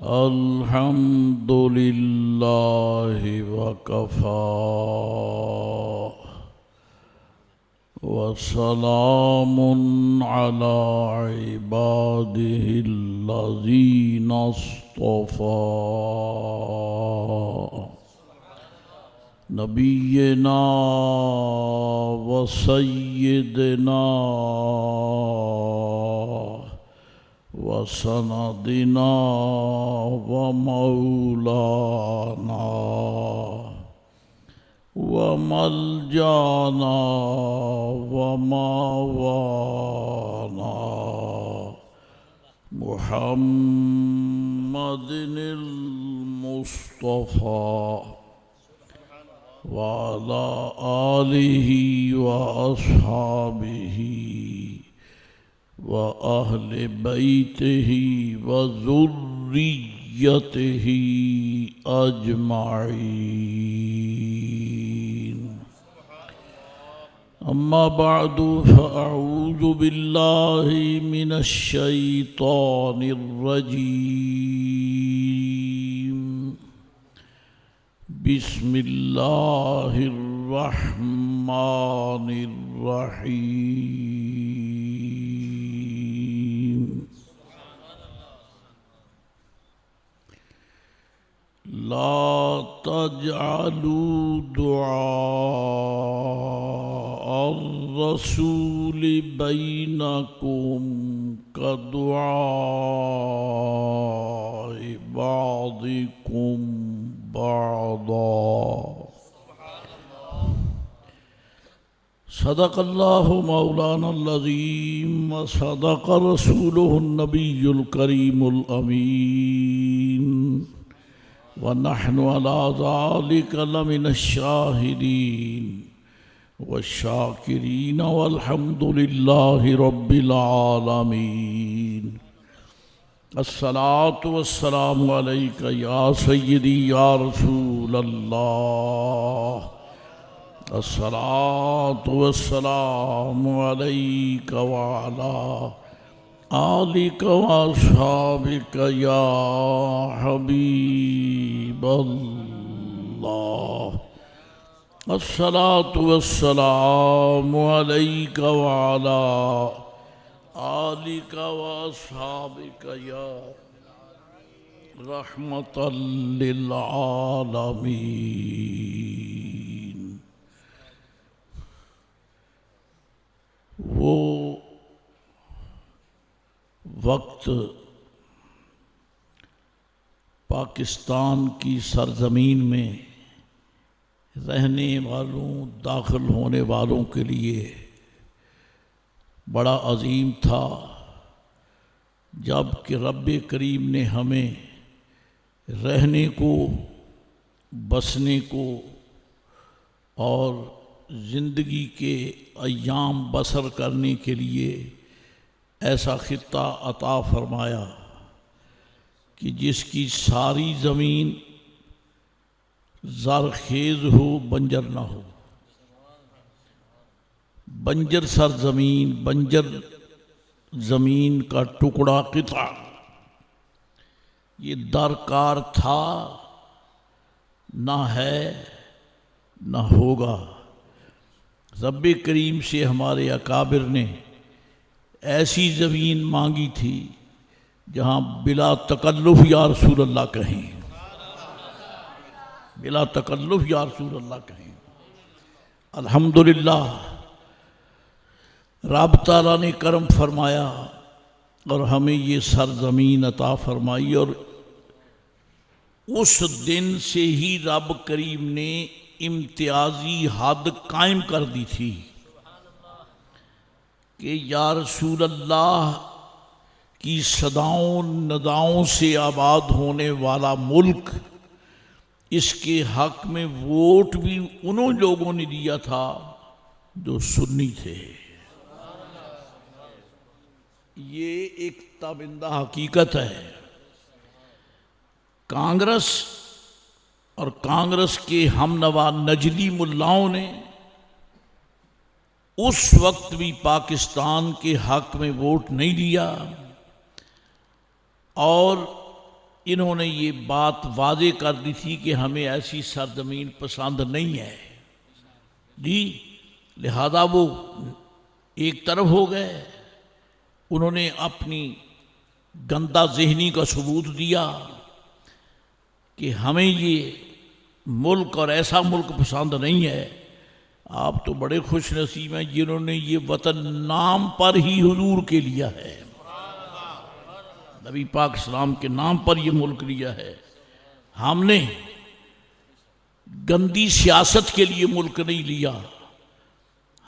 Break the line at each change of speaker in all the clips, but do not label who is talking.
अल्हम्दुलिल्लाहि वकफ़ा वसलामुन अला इबादिहिल्लज़ीना इस्तफ़ा नबियना व सय्यिदना व सनदिना व मौलाना व मलजाना व मावाना मुहम्मदिनिल मुस्तफ़ा व अला आलिहि व अस्हाबिहि व अहले बैतिहि व ज़ुर्रिय्यतिहि अजमाईन। अम्मा बादु फ़अऊज़ु बिल्लाहि मिनश शैतानिर रजीम। बिस्मिल्लाहिर रहमानिर रहीम। ला तजअलू दुआ अर्रसूल बैनकुम कदुआइ बादिकुम बादा। सदक़ल्लाहु मौलानल अज़ीम व सदक़ रसूलुहुन नबियुल करीमुल अमीन व नहनु अला ज़ालिका लमिनश शाहिदीन व शाकिरीन वल्हम्दुलिल्लाहि रब्बिल आलमीन। अस्सलातु वस्सलामु अलैका या सय्यदी या रसूल अल्लाह। अस्सलातु वस्सलामु अलैका व अला आलिका व अस्हाबिका या हबीबल्लाह। अस्सलातु वस्सलामु अलैका व अला आलिका व अस्हाबिका या रहमतल लिल आलमीन। वो वक्त पाकिस्तान की सरजमीन में रहने वालों, दाखिल होने वालों के लिए बड़ा अजीम था, जब कि रब करीम ने हमें रहने को, बसने को और ज़िंदगी के अय्याम बसर करने के लिए ऐसा खित्ता अता फरमाया कि जिसकी सारी ज़मीन ज़रखेज़ हो, बंजर ना हो। बंजर सरजमीन, बंजर ज़मीन का टुकड़ा किता ये दरकार था, ना है ना होगा। रब करीम से हमारे अकाबिर ने ऐसी ज़मीन मांगी थी जहाँ बिला तकल्लुफ़ या रसूल अल्लाह कहें, बिला तकल्लुफ़ या रसूल अल्लाह कहें। अल्हम्दुलिल्लाह, रब ताला ने करम फरमाया और हमें ये सरजमीन अता फरमाई। और उस दिन से ही रब करीम ने इम्तियाजी हद कायम कर दी थी कि या रसूल अल्लाह की सदाओं नदाओं से आबाद होने वाला मुल्क, इसके हक में वोट भी उन्हों लोगों ने दिया था जो सुन्नी थे। ये एक ताबिंदा हकीकत है। कांग्रेस और कांग्रेस के हमनवा नजदी मुल्लाओं ने उस वक्त भी पाकिस्तान के हक में वोट नहीं दिया और इन्होंने ये बात वाजे कर दी थी कि हमें ऐसी सरजमीन पसंद नहीं है जी, लिहाजा वो एक तरफ हो गए। उन्होंने अपनी गंदा ज़हनी का सबूत दिया कि हमें ये मुल्क और ऐसा मुल्क पसंद नहीं है। आप तो बड़े खुश नसीब हैं जिन्होंने ये वतन नाम पर ही हुजूर के लिया है, नबी पाक सलाम के नाम पर ये मुल्क लिया है। हमने गंदी सियासत के लिए मुल्क नहीं लिया,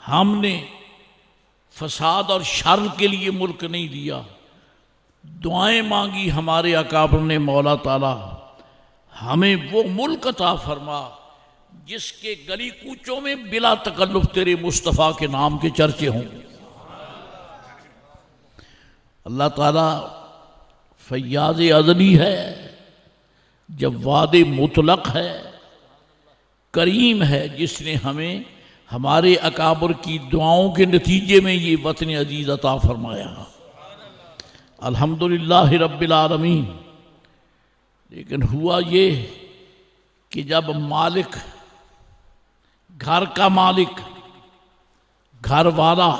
हमने फसाद और शर के लिए मुल्क नहीं लिया। दुआएं मांगी हमारे अकाबर ने, मौला ताला हमें वो मुल्क अता फरमा जिसके गली कूचों में बिला तकल्लुफ तेरे मुस्तफ़ा के नाम के चर्चे हों। अल्लाह ताला फैयाज़ अज़ली है, जवाद मुतलक है, करीम है, जिसने हमें हमारे अकाबर की दुआओं के नतीजे में ये वतन अजीज़ अता फरमाया। अल्हम्दुलिल्लाह रब्बिल आलमीन। लेकिन हुआ ये कि जब मालिक, घर का मालिक, घर वाला,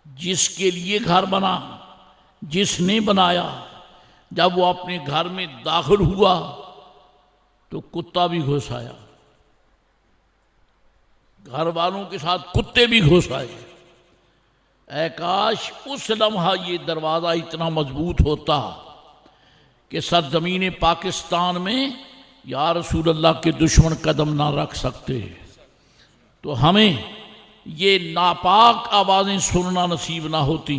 जिसके लिए घर बना, जिसने बनाया, जब वो अपने घर में दाखिल हुआ तो कुत्ता भी घुस आया, घर वालों के साथ कुत्ते भी घुस आए। ऐ काश उस लम्हा ये दरवाज़ा इतना मजबूत होता कि सरजमीन पाकिस्तान में या रसूल अल्लाह के दुश्मन कदम ना रख सकते, तो हमें ये नापाक आवाज़ें सुनना नसीब ना होती।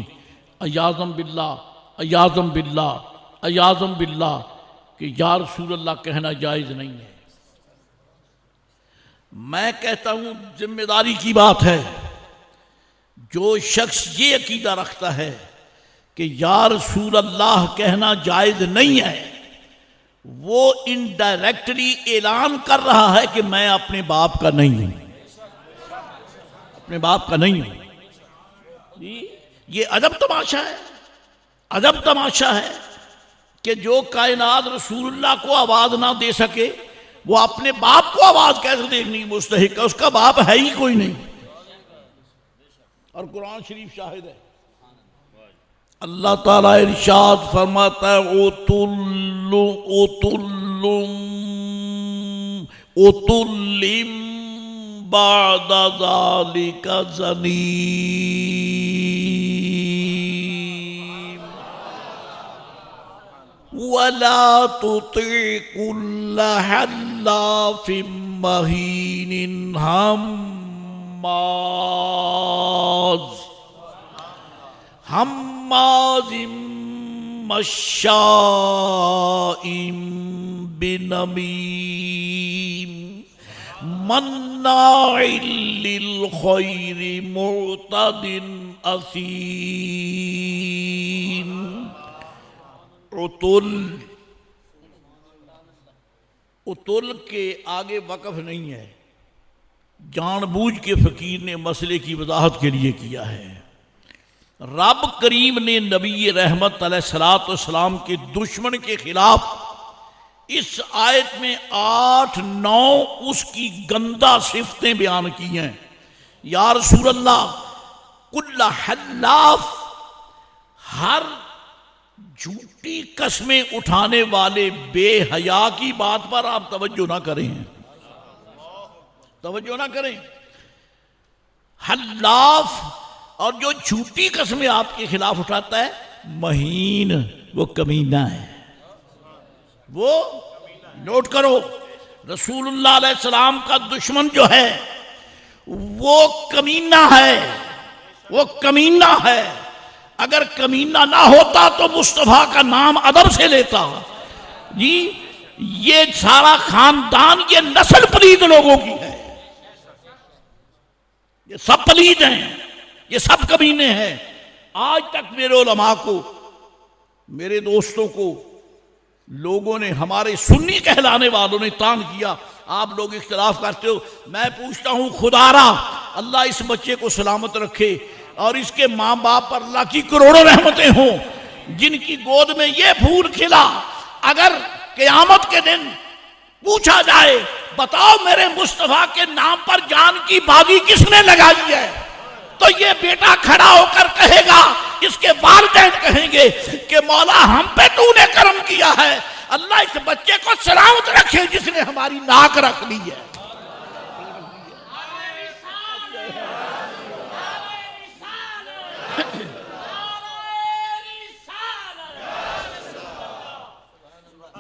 अयाज़म बिल्ला, अयाज़म बिल्ला, अयाज़म बिल्ला कि या रसूल अल्लाह कहना जायज़ नहीं है। मैं कहता हूँ जिम्मेदारी की बात है, जो शख्स ये अकीदा रखता है कि या रसूल अल्लाह कहना जायज़ नहीं है, वो इनडायरेक्टली ऐलान कर रहा है कि मैं अपने बाप का नहीं हूं, अपने बाप का नहीं हूं। ये अजब तमाशा है, अजब तमाशा है कि जो कायनात रसूलुल्लाह को आवाज ना दे सके, वो अपने बाप को आवाज कैसे देने की मुस्तहिक है? उसका बाप है ही कोई नहीं। और कुरान शरीफ शाहिद है। अल्लाह ताला इरशाद फरमाता है, ओतुल्लिम बादा ज़ालिका ज़नीम वला तुति कुल्ला हल्लाफिम महीनिन हम्माज़िम मश्शाइम बिनमीम मन्नाइल लिल खैरि मुअतदिन असीम। उतुल के आगे वक़फ़ नहीं है, जानबूझ के फ़कीर ने मसले की वजाहत के लिए किया है। रब करीम ने नबी रहमत अलैहिस्सलाम के दुश्मन के खिलाफ इस आयत में 8-9 उसकी गंदा सिफतें बयान की हैं। या रसूल अल्लाह, कुल्ला हल्लाफ, हर झूठी कस्में उठाने वाले बेहया की बात पर आप तवज्जो ना करें, तवज्जो ना करें। हल्लाफ और जो झूठी कस्में आपके खिलाफ उठाता है, महीन, वो कमीना है, वो नोट करो। रसूलुल्लाह अलैहिस्सलाम का दुश्मन जो है वो कमीना है, वो कमीना है। अगर कमीना ना होता तो मुस्तफ़ा का नाम अदब से लेता जी। ये सारा खानदान, ये नस्ल पलीद लोगों की है, ये सब पलीद हैं, ये सब कमीने हैं। आज तक मेरे उलमा को, मेरे दोस्तों को लोगों ने, हमारे सुन्नी कहलाने वालों ने तान किया, आप लोग इख्तिलाफ करते हो। मैं पूछता हूं, खुदारा अल्लाह इस बच्चे को सलामत रखे और इसके माँ बाप पर अल्लाह की करोड़ों रहमतें हों, जिनकी गोद में ये फूल खिला, अगर क़यामत के दिन पूछा जाए बताओ मेरे मुस्तफा के नाम पर जान की बाजी किसने लगाई है, तो ये बेटा खड़ा होकर कहेगा, इसके वालिदैन कहेंगे कि मौला हम पे तूने करम किया है, अल्लाह इस बच्चे को सलामत रखे जिसने हमारी नाक रख ली है।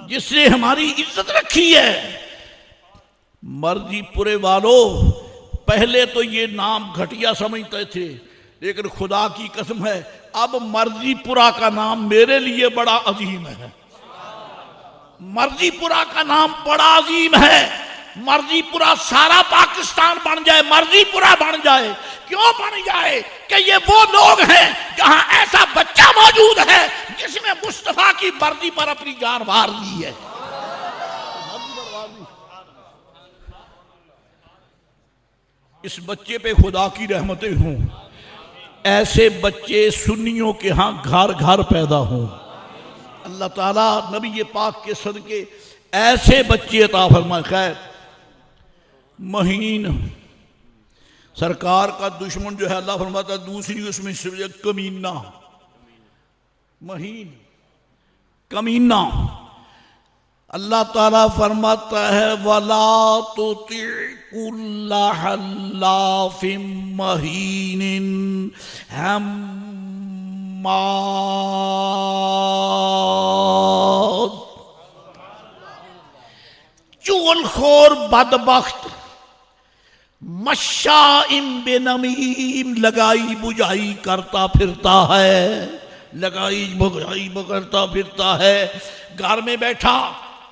जिसने हमारी इज्जत रखी है। मर्जीपुरे वालों, पहले तो ये नाम घटिया समझते थे, लेकिन खुदा की कसम है अब मर्जीपुरा का नाम मेरे लिए बड़ा अजीम है। मर्जीपुरा का नाम बड़ा अजीम है। मर्जीपुरा सारा पाकिस्तान बन जाए, मर्जीपुरा बन जाए, क्यों बन जाए कि ये वो लोग हैं जहां ऐसा बच्चा मौजूद है जिसने मुस्तफा की मर्जी पर अपनी जान वार दी है। इस बच्चे पे खुदा की रहमतें हों, ऐसे बच्चे सुन्नियों के यहां घर घर पैदा हों। अल्लाह ताला नबी पाक के सदके ऐसे बच्चे अता फरमाए। खैर, महीन सरकार का दुश्मन जो है अल्लाह फरमाता है दूसरी उसमें से कमीना, महीन कमीना। अल्लाह ताला फरमाता है वला तुति कुल्ला हल्लाफिम महीनिन हम्माज़, चुगलखोर बदबख्त, मशाइम बेनमीम, लगाई बुझाई करता फिरता है, लगाई बुझाई करता फिरता है। घर में बैठा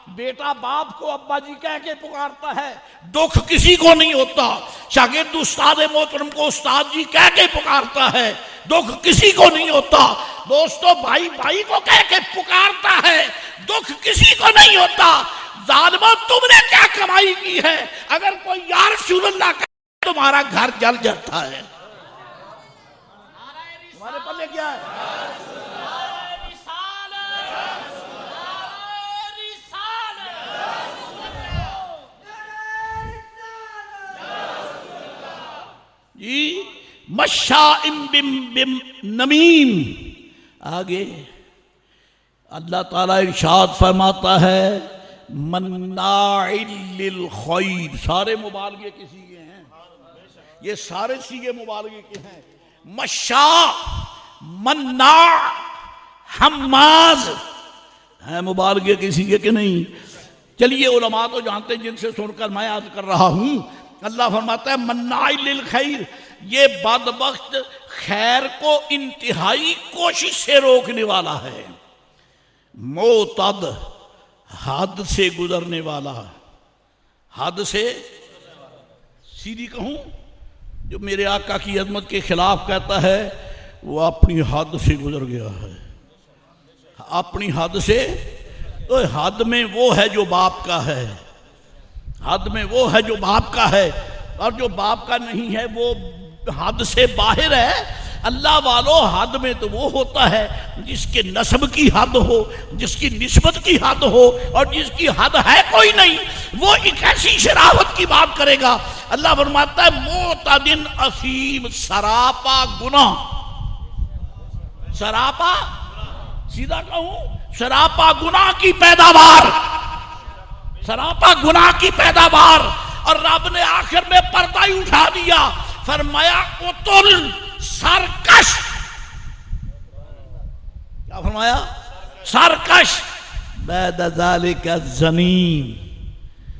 बेटा बाप को अब्बा जी कह के पुकारता है, दुख किसी को नहीं होता। शागिर्द उस्ताद मोहतरम को उस्ताद जी कह के पुकारता है, दुख किसी को नहीं होता। दोस्तों भाई भाई को कह के पुकारता है, दुख किसी को नहीं होता। जालिमों, तुमने क्या कमाई की है? अगर कोई या रसूलल्लाह का तुम्हारा घर जल जाता है, तुम्हारे पल्ले क्या है? जी, मशाइम बिम बिम नमीम। आगे अल्लाह ताला इरशाद फरमाता है मन्नाइल लिल खैर। सारे मुबालगे किसी के हैं, ये सारे सीगे मुबालगे के हैं। मशा, मन्ना, हम्माज है मुबालगे किसी के नहीं। चलिए उलमा तो जानते हैं जिनसे सुनकर मैं याद कर रहा हूं। अल्लाह फरमाता है मन्नाइल लिल खैर, ये बदबख्त खैर को इंतहाई कोशिश से रोकने वाला है। मोतद, हद से गुजरने वाला, हद से सीधी कहूं जो मेरे आका की अजमत के खिलाफ कहता है वो अपनी हद से गुजर गया है। अपनी हद से, तो हद में वो है जो बाप का है, हद में वो है जो बाप का है, और जो बाप का नहीं है वो हद से बाहर है। अल्लाह वालों, हद में तो वो होता है जिसके नस्ब की हद हो, जिसकी निस्बत की हद हो, और जिसकी हद है कोई नहीं, वो एक ऐसी शराफत की बात करेगा। अल्लाह फरमाता है मोतदिन असीम, सरापा गुनाह, सरापा, सीधा कहूं सरापा गुनाह की पैदावार, सरापा गुनाह की पैदावार। और रब ने आखिर में पर्दा ही उठा दिया, फरमाया उतुल, सरकश। क्या फरमाया? सरकश। बैद ज़ालिका ज़नीम,